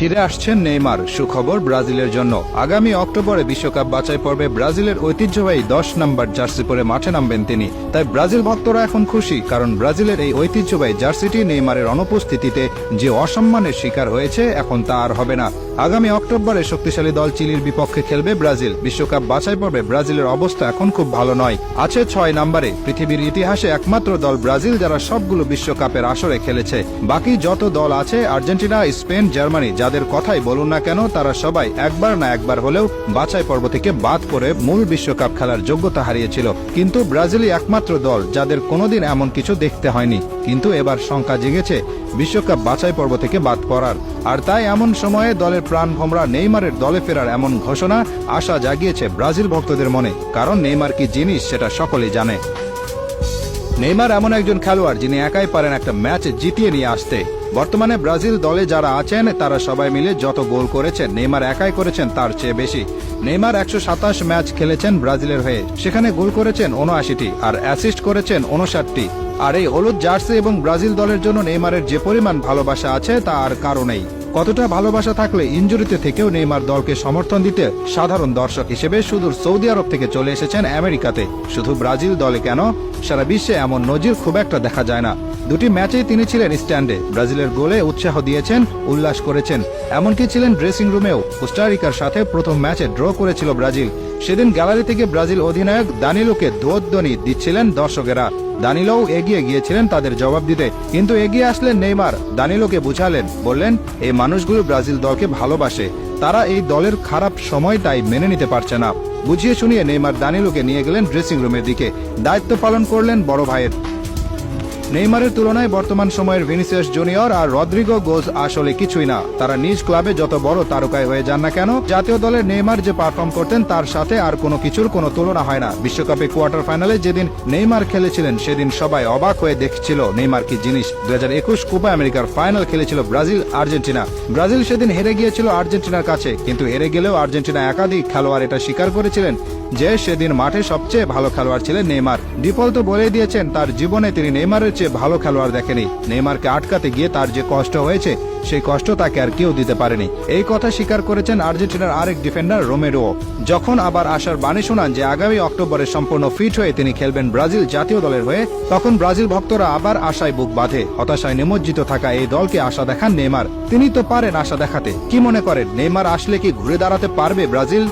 ফিরে আসছেন নেইমার। সুখবর ব্রাজিলের জন্য, আগামী অক্টোবরে বিশ্বকাপ বাছাই পর্বে ব্রাজিলের ঐতিহ্যবাহী 10 নম্বর জার্সি পরে মাঠে নামবেন তিনি। তাই ব্রাজিল ভক্তরা এখন খুশি, কারণ ব্রাজিলের এই ঐতিহ্যবাহী জার্সিটি নেইমারের অনুপস্থিতিতে যে অসম্মানের শিকার হয়েছে, এখন তা আর হবে না। আগামী অক্টোবরে শক্তিশালী দল চিলির বিপক্ষে খেলবে ব্রাজিল। বিশ্বকাপ বাছাই পর্বে ব্রাজিলের অবস্থা এখন খুব ভালো নয়, আছে 6 নম্বরে। পৃথিবীর ইতিহাসে একমাত্র দল ব্রাজিল যারা সবগুলো বিশ্বকাপের আসরে খেলেছে। বাকি যত দল আছে, আর্জেন্টিনা, স্পেন, জার্মানি, যাদের কথাই বলুন না কেন, তারা সবাই একবার না একবার হলেও বাছাই পর্ব থেকে বাদ করে মূল বিশ্বকাপ খেলার যোগ্যতা হারিয়েছিল। কিন্তু ব্রাজিলই একমাত্র দল যাদের কোনোদিন এমন কিছু দেখতে হয়নি। কিন্তু এবার শঙ্কা জেগেছে বিশ্বকাপ বাছাই পর্ব থেকে বাদ পড়ার। আর তাই এমন সময়ে দলের প্রাণভোমরা নেইমারের দলে ফেরার এমন ঘোষণা আশা জাগিয়েছে ব্রাজিল ভক্তদের মনে, কারণ নেইমার কি জিনিস সেটা সকলেই জানে। নেইমার এমন একজন খেলোয়াড় যিনি একাই পারেন একটা ম্যাচ জিতিয়ে নিয়ে আসতে। বর্তমানে ব্রাজিল দলে যারা আছেন তারা সবাই মিলে যত গোল করেছেন, নেইমার একাই করেছেন তার চেয়ে বেশি। নেইমার 127 ম্যাচ খেলেছেন ব্রাজিলের হয়ে, সেখানে গোল করেছেন 79টি আর অ্যাসিস্ট করেছেন 59টি। আর এই হলুদ জার্সি এবং ব্রাজিল দলের জন্য নেইমারের যে পরিমাণ ভালোবাসা আছে তা আর কারো নেই। কতটা ভালোবাসা থাকলে ইনজুরিতে থেকেও নেইমার দলকে সমর্থন দিতে সাধারণ দর্শক হিসেবে সুদূর সৌদি আরব থেকে চলে এসেছেন আমেরিকাতে। শুধু ব্রাজিল দলে কেন, সারা বিশ্বে এমন নজির খুব একটা দেখা যায় না। 2টি ম্যাচেই তিনি ছিলেন স্ট্যান্ডে, ব্রাজিলের গোলে উৎসাহ দিয়েছেন, উল্লাস করেছেন, এমনকি ছিলেন ড্রেসিং রুমেও। কোস্টারিকার সাথে প্রথম ম্যাচে ড্র করেছিল ব্রাজিল। সেদিন গ্যালারি থেকে ব্রাজিল অধিনায়ক দানিলোকে ধ্বনি দিচ্ছিলেন দর্শকেরা। দানিলোও এগিয়ে গিয়েছিলেন তাদের জবাব দিতে, কিন্তু এগিয়ে আসলেন নেইমার, দানিলোকে বুঝালেন, বললেন এই মানুষগুলো ব্রাজিল দলকে ভালোবাসে, তারা এই দলের খারাপ সময়টাই মেনে নিতে পারছে না। বুঝিয়ে শুনিয়ে নেইমার দানিলোকে নিয়ে গেলেন ড্রেসিং রুমের দিকে, দায়িত্ব পালন করলেন বড় ভাইয়ের। নেইমারের তুলনায় বর্তমান সময়ের ভিনিসিয়াস জুনিয়র আর রদ্রিগো গোজ আসলে কিছুই না। তারা নিজ ক্লাবে যত বড় তারকায় হয়ে যান না কেন, জাতীয় দলের নেইমার যে পারফর্ম করতেন তার সাথে আর কোনো কিছুর কোনো তুলনা হয় না। বিশ্বকাপে কোয়ার্টার ফাইনালে যেদিন নেইমার খেলেছিলেন সেদিন সবাই অবাক হয়ে দেখছিল নেইমার কি জিনিস। 2021 কোপা আমেরিকার ফাইনাল খেলেছিল ব্রাজিল আর্জেন্টিনা। ব্রাজিল সেদিন হেরে গিয়েছিল আর্জেন্টিনার কাছে, কিন্তু হেরে গেলেও আর্জেন্টিনা একাধিক খেলোয়াড় এটা স্বীকার করেছিলেন যে সেদিন মাঠে সবচেয়ে ভালো খেলোয়াড় ছিলেন নেইমার। ডিপল তো বলে দিয়েছেন তার জীবনে তিনি নেইমারের চেয়ে ভালো খেলোয়াড় দেখেনি। নেইমারকে আটকাতে গিয়ে তার যে কষ্ট হয়েছে সেই কষ্ট তাকে আর কেউ দিতে পারেনি, এই কথা স্বীকার করেছেন আর্জেন্টিনার আরেক ডিফেন্ডার রোমেরো। যখন আবার আশার বাণী শোনান যে আগামী অক্টোবরে সম্পূর্ণ ফিট হয়ে তিনি খেলবেন ব্রাজিল জাতীয় দলের হয়ে, তখন ব্রাজিল ভক্তরা আবার আশায় বুক বাঁধে। হতাশায় নিমজ্জিত থাকা এই দলকে আশা দেখান নেইমার। তিনি তো পারেন আশা দেখাতে। কি মনে করেন, নেইমার আসলে কি ঘুরে দাঁড়াতে পারবে ব্রাজিল?